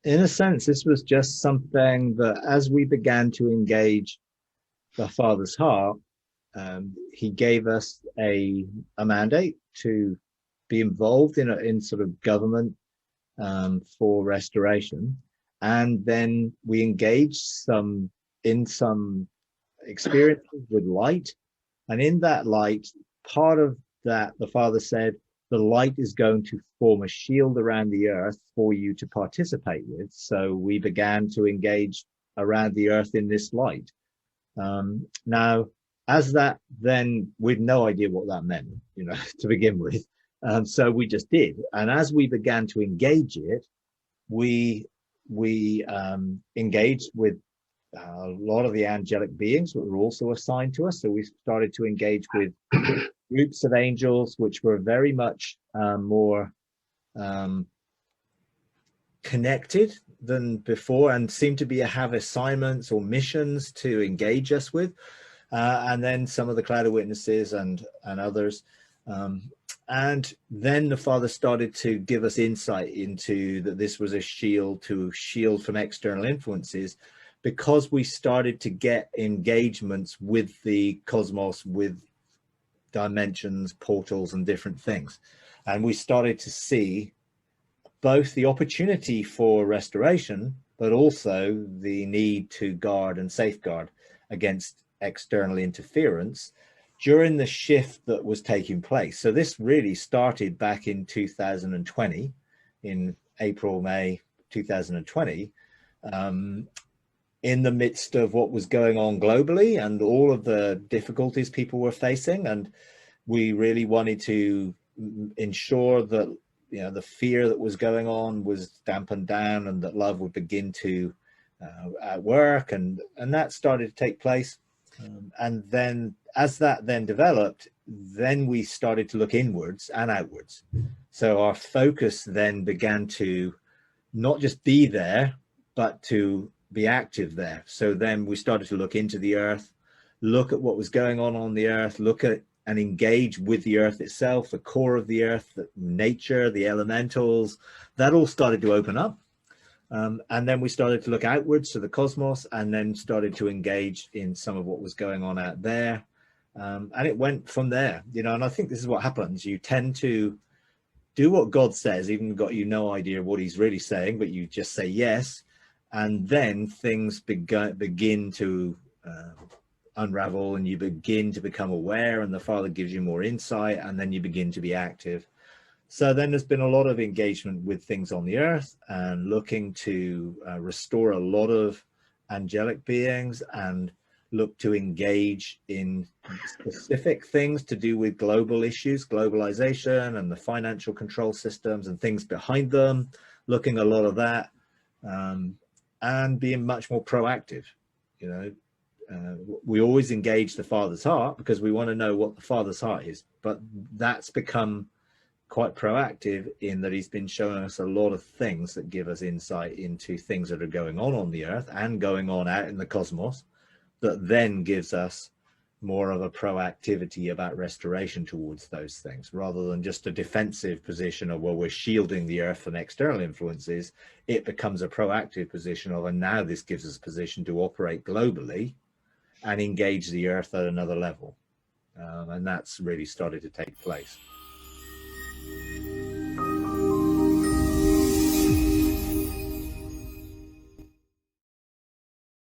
In a sense, this was just something that as we began to engage the Father's heart, he gave us a mandate to be involved in sort of government for restoration. And then we engaged some experiences with light. And in that light, part of that, the Father said, the light is going to form a shield around the earth for you to participate with. So we began to engage around the earth in this light. Now, as that, then we'd no idea what that meant, to begin with. So we just did. And as we began to engage it, we engaged with a lot of the angelic beings that were also assigned to us. So we started to engage with groups of angels, which were very much more connected than before and seemed to have assignments or missions to engage us with. And then some of the cloud of witnesses and others. And then the Father started to give us insight into that this was a shield to shield from external influences, because we started to get engagements with the cosmos, with dimensions, portals, and different things. And we started to see both the opportunity for restoration, but also the need to guard and safeguard against external interference during the shift that was taking place. So this really started back in 2020, in April, May 2020, in the midst of what was going on globally and all of the difficulties people were facing. And we really wanted to ensure that the fear that was going on was dampened down and that love would begin to work, and that started to take place. And then as that then developed, then we started to look inwards and outwards. So our focus then began to not just be there, but to be active there. So then we started to look into the earth, look at what was going on the earth, look at and engage with the earth itself, the core of the earth, the nature, the elementals. That all started to open up. And then we started to look outwards to the cosmos, and then started to engage in some of what was going on out there. And it went from there, and I think this is what happens. You tend to do what God says, even got no idea what he's really saying, but you just say yes. And then things begin to unravel, and you begin to become aware, and the Father gives you more insight, and then you begin to be active. So then there's been a lot of engagement with things on the earth and looking to restore a lot of angelic beings, and look to engage in specific things to do with global issues, globalization and the financial control systems and things behind them, looking at a lot of that, and being much more proactive. We always engage the Father's heart because we want to know what the Father's heart is, but that's become quite proactive in that he's been showing us a lot of things that give us insight into things that are going on the earth and going on out in the cosmos, that then gives us more of a proactivity about restoration towards those things, rather than just a defensive position of, well, we're shielding the earth from external influences. It becomes a proactive position of, and now this gives us a position to operate globally and engage the earth at another level. And that's really started to take place.